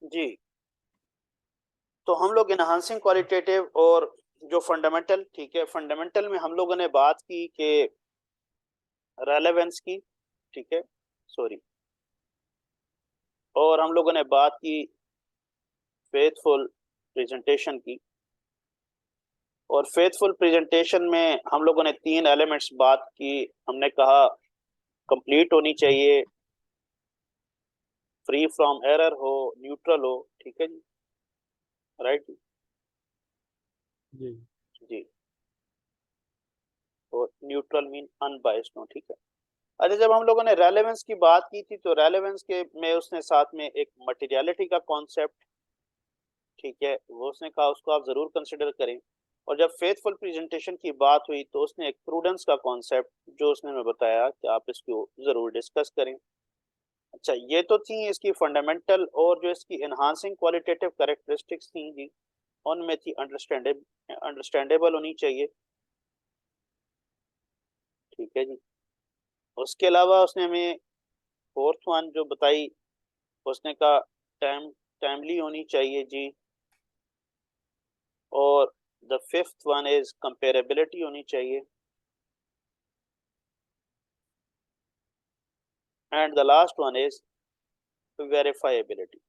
जी, तो हम लोग इनहांसिंग क्वालिटेटिव और जो फंडामेंटल, ठीक है, फंडामेंटल में हम लोगों ने बात की कि रेलेवेंस की, ठीक है, सॉरी, और हम लोगों ने बात की फेथफुल प्रेजेंटेशन की। और फेथफुल प्रेजेंटेशन में हम लोगों ने तीन एलिमेंट्स बात की। हमने कहा कंप्लीट होनी चाहिए, फ्री फ्रॉम एरर हो, न्यूट्रल हो, ठीक है जी, राइट जी। जी, और न्यूट्रल मीन अनबायस्ड हो, ठीक है। अच्छा, जब हम लोगों ने रेलेवेंस की बात की थी तो रेलेवेंस के में उसने साथ में एक मटेरियलिटी का कॉन्सेप्ट, ठीक है, वो उसने कहा उसको आप जरूर कंसिडर करें। और जब फेथफुल प्रेजेंटेशन की बात हुई तो उसने एक प्रूडेंस का कॉन्सेप्ट जो उसने हमें बताया कि आप इसको जरूर डिस्कस करें। अच्छा, ये तो थी इसकी फंडामेंटल, और जो इसकी एनहांसिंग क्वालिटेटिव कैरेक्टरिस्टिक्स थी जी, उनमें थी अंडरस्टैंडेबल होनी चाहिए, ठीक है जी। उसके अलावा उसने हमें फोर्थ वन जो बताई, उसने कहा टाइमली होनी चाहिए जी। और the fifth one is comparability होनी चाहिए, and the last one is verifiability.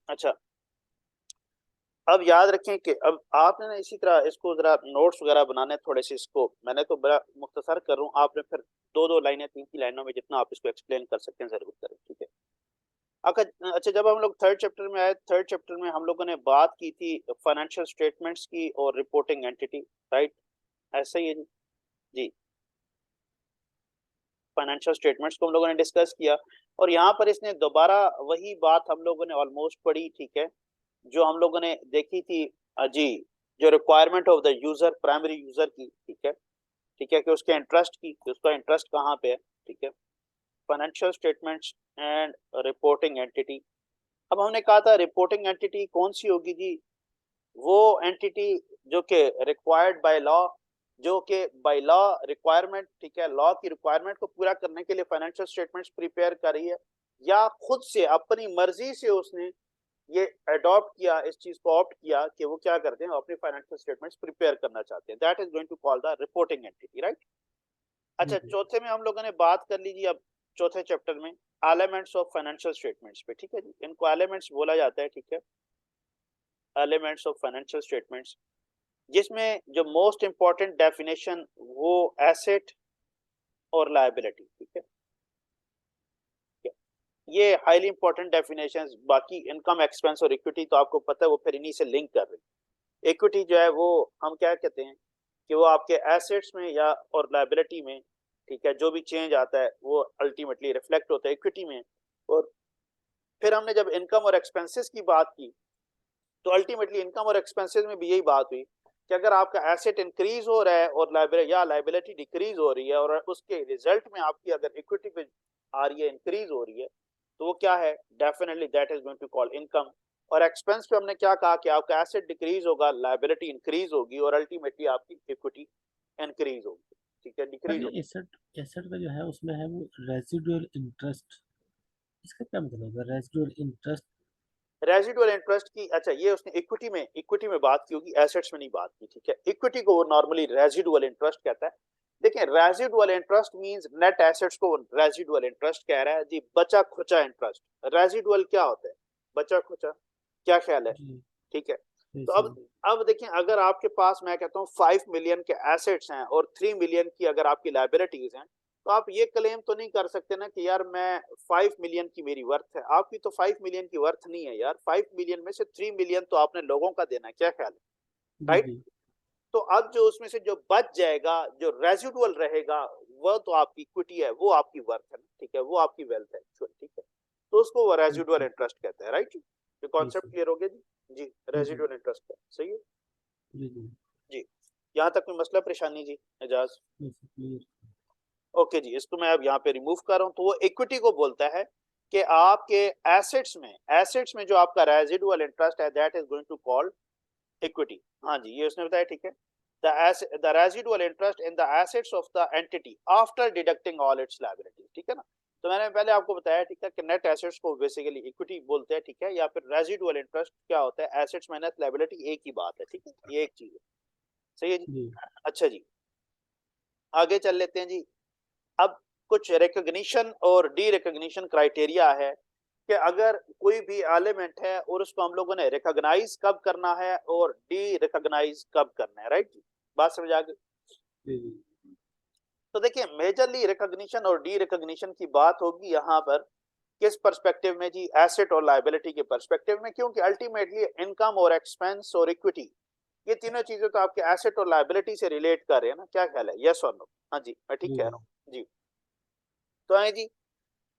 अच्छा, अब याद रखें कि अब आपने ना इसी तरह इसको जरा नोट्स वगैरह बनाने थोड़े से, इसको मैंने तो बड़ा मुख्तसर कर रहा हूँ, आपने फिर दो दो लाइनें तीन तीन लाइनों में जितना आप इसको एक्सप्लेन कर सकते हैं जरूर करें, ठीक है। अच्छा, जब हम लोग थर्ड चैप्टर में आए, थर्ड चैप्टर में हम लोगों ने बात की थी फाइनेंशियल स्टेटमेंट्स की और रिपोर्टिंग एंटिटी, राइट, ऐसा ही है जी। जी, फाइनेंशियल स्टेटमेंट्स को हम लोगों ने डिस्कस किया। और यहाँ पर इसने दोबारा वही बात हम लोगों ने ऑलमोस्ट पढ़ी, ठीक है, जो हम लोगों ने देखी थी। जी, जो requirement of the user, primary user की, ठीक है, ठीक है, कि उसके इंटरेस्ट की, कि उसका इंटरेस्ट कहाँ पे है, ठीक है, financial statements and reporting entity. अब हमने कहा था रिपोर्टिंग एंटिटी कौन सी होगी जी, वो एंटिटी जो कि रिक्वायर्ड बाय लॉ, जो कि बाय लॉ रिक्वायरमेंट, ठीक है, लॉ की रिक्वायरमेंट को पूरा करने के लिए फाइनेंशियल स्टेटमेंट्स प्रिपेयर कर रही है, या खुद से अपनी मर्जी से उसने ये अडॉप्ट किया, इस चीज को ऑप्ट किया कि वो क्या करते हैं, अपनी फाइनेंशियल स्टेटमेंट्स प्रिपेयर करना चाहते हैं। That is going to call the reporting entity, right. जी अच्छा, जी। चौथे में हम लोगों ने बात कर लीजिए अब, चौथे चैप्टर में एलिमेंट्स ऑफ फाइनेंशियल स्टेटमेंट्स पे, ठीक है जी, इनको एलिमेंट्स बोला जाता है, ठीक है, एलिमेंट्स ऑफ फाइनेंशियल स्टेटमेंट्स, जिसमें जो मोस्ट इंपॉर्टेंट डेफिनेशन वो एसेट और लायबिलिटी, ठीक है, ये हाईली इंपॉर्टेंट डेफिनेशंस। बाकी इनकम, एक्सपेंस और इक्विटी तो आपको पता है वो फिर इन्हीं से लिंक कर रहे हैं। इक्विटी जो है वो हम क्या कहते हैं कि वो आपके एसेट्स में या और लायबिलिटी में, ठीक है, जो भी चेंज आता है वो अल्टीमेटली रिफ्लेक्ट होता है इक्विटी में। और फिर हमने जब इनकम और एक्सपेंसेस की बात की तो अल्टीमेटली इनकम और एक्सपेंसेस में भी यही बात हुई कि अगर आपका एसेट इंक्रीज हो रहा है और लाइबिलिटी या लाइबिलिटी डिक्रीज हो रही है, और उसके रिजल्ट में आपकी अगर इक्विटी पे आ रही है, इंक्रीज हो रही है, तो वो क्या है, definitely that is going to call income. और एक्सपेंस पे हमने क्या कहा कि आपका एसेट डिक्रीज होगा, लाइबिलिटी इंक्रीज होगी, और अल्टीमेटली आपकी इक्विटी इंक्रीज होगी, ठीक है, सर डिक्रीज ये होगी। एसेट एसेट का जो है उसमें है वो रेसिडुअल इंटरेस्ट, इसका क्या मतलब है रेसिडुअल इंटरेस्ट? रेजिडुअल इंटरेस्ट की, अच्छा, ये उसने इक्विटी में बात की होगी, एसेट्स में नहीं बात की, ठीक है। इक्विटी को वो नॉर्मली रेजिडुअल इंटरेस्ट कहता है। देखिए, residual interest means net assets को रेजिडुअल इंटरेस्ट कह रहा है जी, बचा खुचा इंटरेस्ट। रेजिडुअल क्या होता है, बचा खुचा, क्या ख्याल है, जी ठीक है। जी तो सही। अब देखिए, अगर आपके पास मैं कहता हूँ 5 मिलियन के एसेट्स हैं और 3 मिलियन की अगर आपकी लाइबिलिटीज हैं, तो आप ये क्लेम तो नहीं कर सकते ना कि यार मैं 5 मिलियन की मेरी वर्थ है। आपकी तो 5 मिलियन की वर्थ नहीं है यार, 5 मिलियन में से 3 मिलियन तो आपने लोगों का देना है, क्या ख्याल है, जी राइट। जी। तो अब जो उसमें से जो बच जाएगा, जो रेजिडुअल रहेगा, वो तो आपकी इक्विटी है, वो आपकी वर्थ है, ठीक है, वो आपकी वेल्थ है, ठीक है। तो उसको वो रेजिडुअल अच्छा। इंटरेस्ट कहते हैं, राइट। ये जी कॉन्सेप्ट सर। क्लियर हो गया जी। जी, जी जी। रेजिडुअल इंटरेस्ट है, सही है जी जी। जी। यहाँ तक कोई मसला परेशानी जी, एजाज। जी सर क्लियर। ओके जी, इसको मैं अब यहाँ पे रिमूव कर रहा हूँ। तो वो इक्विटी को बोलता है कि आपके एसेट्स में जो आपका रेजिडुअल इंटरेस्ट है, that is going to call equity. हाँ जी, ये उसने बताया, ठीक है। The residual interest in the assets of the entity after deducting all its liability, ठीक है ना। तो मैंने पहले आपको बताया, ठीक है, कि नेट एसेट्स को बेसिकली इक्विटी बोलते हैं, ठीक है, या फिर रेजिडुअल इंटरेस्ट क्या होता है, एसेट्स माइनस लायबिलिटी, एक ही बात है, ठीक है, ये एक चीज है। सही है जी। जी अच्छा जी, आगे चल लेते हैं जी। अब कुछ रिकॉग्निशन और डी रिकॉग्निशन क्राइटेरिया है कि अगर कोई भी एलिमेंट है और उसको हम लोगों ने रिकॉग्नाइज कब करना है और डी रिकॉग्नाइज कब करना है, राइट जी, बात समझ आ गई। जी जी तो देखिए मेजरली रिकॉग्निशन और डी रिकॉग्निशन की बात होगी यहाँ पर किस पर्सपेक्टिव में जी, एसेट और लायबिलिटी के पर्सपेक्टिव में, क्योंकि अल्टीमेटली इनकम और एक्सपेंस और इक्विटी ये तीनों चीजें तो आपके एसेट और लायबिलिटी से रिलेट कर रहे हैं ना, क्या ख्याल है, यस और नो? हाँ जी, मैं ठीक जी कह रहा हूँ जी। तो आए जी,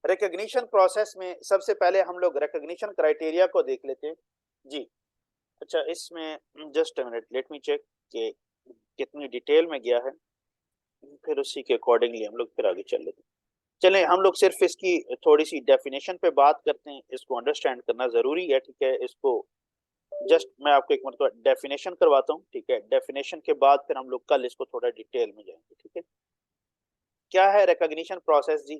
रिकॉग्निशन प्रोसेस में सबसे पहले हम लोग रिकॉग्निशन क्राइटेरिया को देख लेते हैं जी। अच्छा, इसमें just a minute, let me check कि कितनी डिटेल में गया है, फिर उसी के अकॉर्डिंगली हम लोग फिर आगे चल लेते हैं। चलें, हम लोग सिर्फ इसकी थोड़ी सी डेफिनेशन पे बात करते हैं, इसको अंडरस्टैंड करना जरूरी है, ठीक है। इसको जस्ट मैं आपको एक मतलब डेफिनेशन करवाता हूँ, ठीक है। डेफिनेशन के बाद फिर हम लोग कल इसको थोड़ा डिटेल में जाएंगे, ठीक है। क्या है रिकॉग्निशन प्रोसेस जी?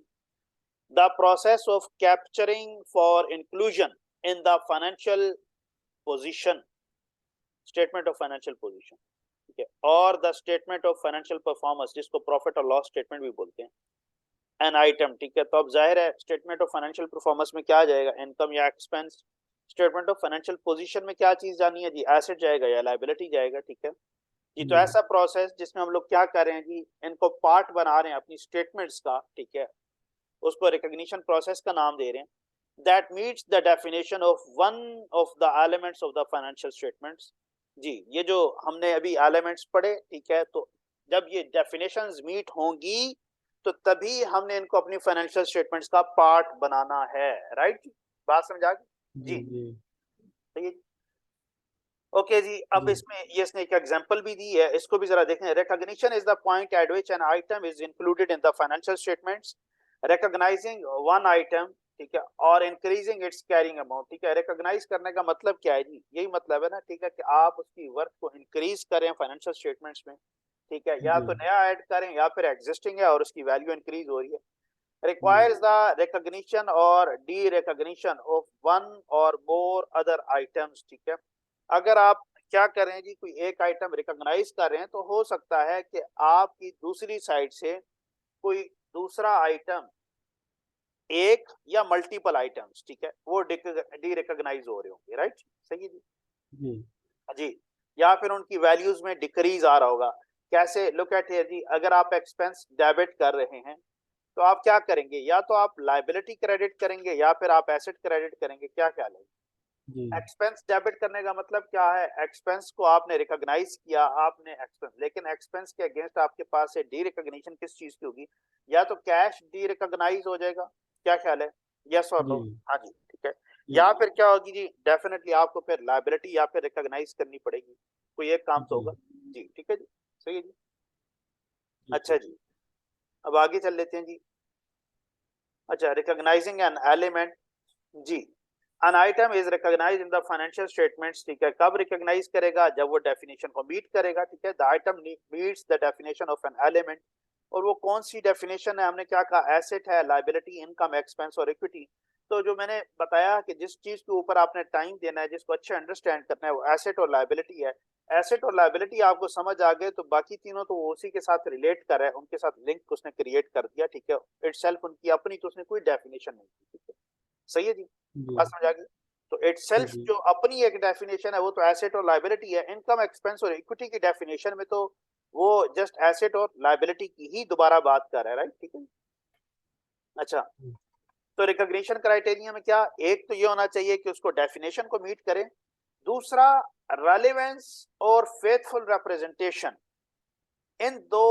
The process of capturing for inclusion in the financial position, statement of financial position, ठीक है, और the statement of financial performance, जिसको प्रॉफिट और लॉस स्टेटमेंट भी बोलते हैं, एन आइटम, ठीक है। तो अब जाहिर है स्टेटमेंट ऑफ फाइनेंशियल परफॉर्मेंस में क्या आ जाएगा, इनकम या expense. Statement of financial position में क्या चीज जानी है जी, एसेट जाएगा या लायबिलिटी जाएगा, ठीक है जी। तो जी ऐसा प्रोसेस जिसमें हम लोग क्या कर रहे हैं जी, इनको पार्ट बना रहे हैं अपनी स्टेटमेंट्स का, ठीक है, उसको रिकॉग्निशन प्रोसेस का नाम दे रहे हैं। That meets the definition of one of the elements of the financial statements जी। ये जो हमने अभी एलिमेंट्स पढ़े, ठीक है, तो जब ये डेफिनेशंस मीट होंगी तो तभी हमने इनको अपनी फाइनेंशियल स्टेटमेंट्स का पार्ट बनाना है, राइट। बात समझ आ गई जी जी। जी तो ये ओके जी। अब जी इसमें ये इसने एक एग्जांपल भी दी है, इसको भी जरा देखें। Recognition is the point at which an item is included in the financial statements, recognising one item, ठीक है, और इंक्रीजिंग इट्स कैरिंग अमाउंट, ठीक है। रिकॉग्नाइज करने का मतलब क्या है जी, यही मतलब है ना, ठीक है, कि आप उसकी वर्थ को इंक्रीज करें फाइनेंशियल स्टेटमेंट्स में, ठीक है, या जी तो नया ऐड करें या फिर एग्जिस्टिंग है और उसकी वैल्यू इंक्रीज हो रही है। जी requires the recognition or de-recognition of one or more other items, ठीक है। अगर आप क्या करें जी, कोई एक आइटम रिकॉग्नाइज कर रहे हैं तो हो सकता है कि आपकी दूसरी साइड से कोई दूसरा आइटम, एक या मल्टीपल आइटम्स, ठीक है, वो डी रिकॉग्नाइज हो रहे होंगे, राइट, सही है जी। जी जी, या फिर उनकी वैल्यूज में डिक्रीज आ रहा होगा। कैसे, लुक एट हियर जी, अगर आप एक्सपेंस डेबिट कर रहे हैं तो आप क्या करेंगे, या तो आप लायबिलिटी क्रेडिट करेंगे या फिर आप एसेट क्रेडिट करेंगे, क्या ख्याल है? जी एक्सपेंस डेबिट करने का मतलब क्या है, एक्सपेंस को आपने रिकॉग्नाइज किया, आपने एक्सपेंस, लेकिन एक्सपेंस के अगेंस्ट आपके पास से डी रिकॉग्निशन किस चीज की होगी, या तो कैश डी रिकॉग्नाइज हो जाएगा, क्या ख्याल है, यस और नो? जी हाँ जी, ठीक है। जी या फिर क्या होगी जी, डेफिनेटली आपको फिर लायबिलिटी या फिर रिकॉग्नाइज करनी पड़ेगी, कोई एक काम तो जी होगा जी, ठीक है जी, सही है जी। जी अच्छा जी, अब आगे चल लेते हैं जी। अच्छा, recognising an element G, an item is recognized in the financial statements, ठीक है, कब रिकॉग्नाइज करेगा, जब वो डेफिनेशन को मीट करेगा, ठीक है। The item meets the definition of an element, और वो कौन सी डेफिनेशन है, हमने क्या कहा, एसेट है, लायबिलिटी, इनकम, एक्सपेंस और इक्विटी। तो जो मैंने बताया कि जिस चीज के ऊपर आपने टाइम देना है, जिसको अच्छे अंडरस्टैंड करना है, वो एसेट और लायबिलिटी है। एसेट और लायबिलिटी आपको समझ आ गए तो बाकी तीनों तो वो उसी के साथ रिलेट कर रहा है, उनके साथ लिंक उसने क्रिएट कर दिया, ठीक है। इटसेल्फ उनकी अपनी तो उसने कोई डेफिनेशन नहीं दी, ठीक है, सही है जी, जी बात समझ आ गई। तो जी इटसेल्फ जी जो अपनी एक डेफिनेशन है वो तो एसेट और लायबिलिटी है। इनकम, एक्सपेंस और इक्विटी की डेफिनेशन में तो वो जस्ट एसेट और लायबिलिटी की ही दोबारा बात कर रहा है, राइट, ठीक है। अच्छा, तो रिकॉग्निशन क्राइटेरिया में क्या, एक तो ये होना चाहिए कि उसको डेफिनेशन को मीट करे, दूसरा रेलेवेंस और फेथफुल रिप्रेजेंटेशन, इन दो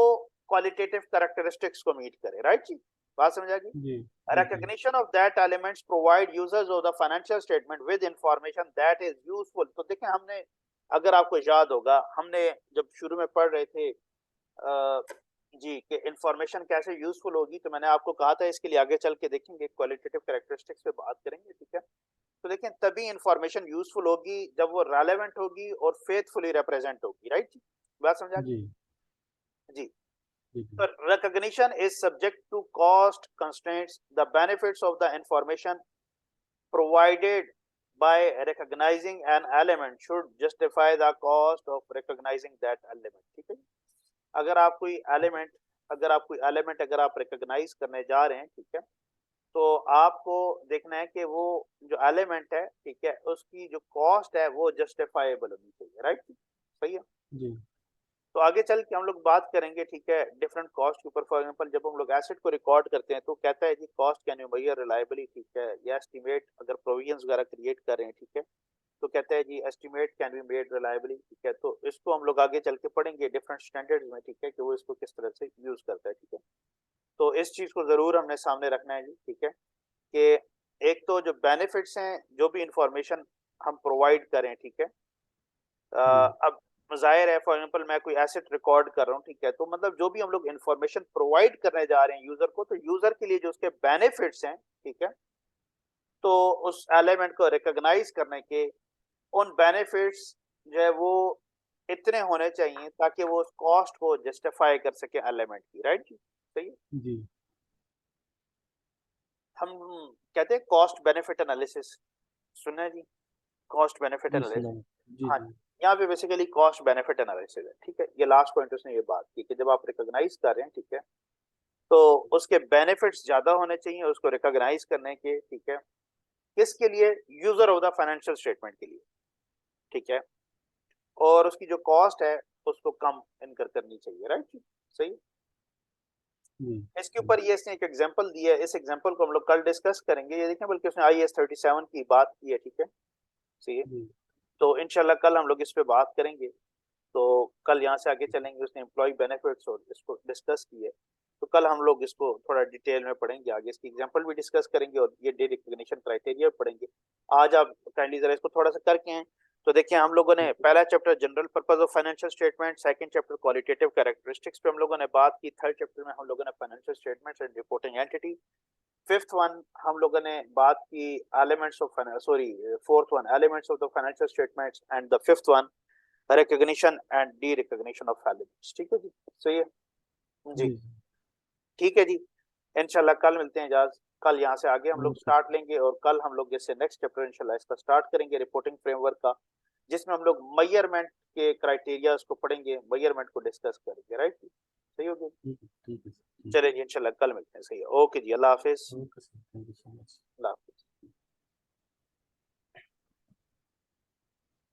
क्वालिटेटिव कैरेक्टरिस्टिक्स को मीट करे, राइट जी, बात समझ आ गई। जी जी जी Recognition of that elements provide users of the financial statement with information that is useful। तो देखें, हमने, अगर आपको याद होगा, हमने जब शुरू में पढ़ रहे थे जी कि इंफॉर्मेशन कैसे यूजफुल होगी, तो मैंने आपको कहा था इसके लिए आगे चल के देखेंगे, क्वालिटेटिव कैरेक्टरिस्टिक्स पे बात करेंगे, ठीक है। तो देखें, तभी इंफॉर्मेशन यूजफुल होगी जब वो रेलेवेंट होगी और फेथफुली रिप्रेजेंट होगी, राइट जी, बात समझ आ जी गई जी। जी जी Recognition is subject to cost constraints. The benefits of the information provided by recognizing an element should justify the cost of recognizing that element. ठीक है, अगर आप कोई एलिमेंट अगर आप रिकॉग्नाइज करने जा रहे हैं, ठीक है, तो आपको देखना है कि वो जो एलिमेंट है, ठीक है, उसकी जो कॉस्ट है वो जस्टिफाइबल होनी चाहिए, राइट? सही है। जी तो आगे चल के हम लोग बात करेंगे, ठीक है, डिफरेंट कॉस्ट के ऊपर। फॉर एग्जांपल जब हम लोग एसेट को रिकॉर्ड करते हैं तो कहता है जी cost can you measure reliably, ठीक है, या एस्टिमेट, अगर प्रोविजंस वगैरह क्रिएट कर रहे हैं, ठीक है, तो कहता है जी estimate can be made reliably, ठीक है। तो इसको हम लोग आगे चल के पढ़ेंगे डिफरेंट स्टैंडर्ड्स में, ठीक है, कि वो इसको किस तरह से यूज करता है, ठीक है। तो इस चीज को जरूर हमने सामने रखना है जी, ठीक है, कि एक तो जो बेनिफिट्स हैं, जो भी इंफॉर्मेशन हम प्रोवाइड करें, ठीक है, जी अब जाहिर है फॉर एग्जांपल मैं कोई एसेट रिकॉर्ड कर रहा हूँ, ठीक है, तो मतलब जो भी हम लोग इंफॉर्मेशन प्रोवाइड करने जा रहे हैं यूजर को, तो यूजर के लिए जो उसके बेनिफिट्स हैं, ठीक है, तो उस एलिमेंट को रिकॉग्नाइज करने के उन बेनिफिट्स जो है वो इतने होने चाहिए ताकि वो उस कॉस्ट को जस्टिफाई कर सके एलिमेंट की, राइट जी, सही है। जी हम कहते हैं कॉस्ट बेनिफिट एनालिसिस, सुना है जी, कॉस्ट बेनिफिट जी एनालिसिस। सुना है। जी हाँ, जी यहाँ पे बेसिकली कॉस्ट बेनिफिट एनालिसिस है, ठीक है। ये लास्ट पॉइंट उसने ये बात की कि जब आप रिकॉग्नाइज कर रहे हैं, ठीक है, तो उसके बेनिफिट्स ज्यादा होने चाहिए उसको रिकॉग्नाइज करने के, ठीक है, किसके लिए? User of the financial statement के लिए, ठीक है, और उसकी जो कॉस्ट है उसको कम इनकर करनी चाहिए, राइट, सही। जी इसके ऊपर ये इसने एक एग्जांपल दिया है, इस एग्जांपल को हम लोग कल डिस्कस करेंगे, ये देखें, बल्कि उसने IAS 37 की बात की है, ठीक है, सही। जी तो इंशाल्लाह कल हम लोग इस पे बात करेंगे। तो कल यहाँ से आगे चलेंगे, उसने एम्प्लॉय बेनिफिट्स और इसको डिस्कस किए, तो कल हम लोग इसको थोड़ा डिटेल में पढ़ेंगे, आगे इसकी एग्जांपल भी डिस्कस करेंगे और ये डे रिकॉग्निशन क्राइटेरिया पढ़ेंगे। आज आप काइंडली जरा इसको थोड़ा सा करके हैं। तो देखिए हम लोगों ने पहला chapter general purpose of financial statement, second chapter qualitative characteristics पे हम लोगों ने बात की, थर्ड चैप्टर में हम लोगों ने financial statements and reporting entity, fifth one हम लोगों ने बात की elements of sorry fourth one elements of the financial statements, and the fifth one recognition and D recognition of elements, ठीक है जी, सही है जी, जी ठीक है जी। इंशाल्लाह कल मिलते हैं इजाज, कल यहाँ से आगे हम लोग ओके स्टार्ट लेंगे और कल हम लोग इससे नेक्स्ट चैप्टर इंशाल्लाह इसका स्टार्ट करेंगे रिपोर्टिंग फ्रेमवर्क का, जिसमें हम लोग मेजरमेंट के क्राइटेरिया को पढ़ेंगे, मेजरमेंट को डिस्कस करेंगे, राइट, सही हो गया। ठीक है सर ठीक चलिए जी इंशाल्लाह कल मिलते हैं, सही है, ओके जी, अल्लाह हाफिज। Okay sir thank you so much अल्लाह हाफिज।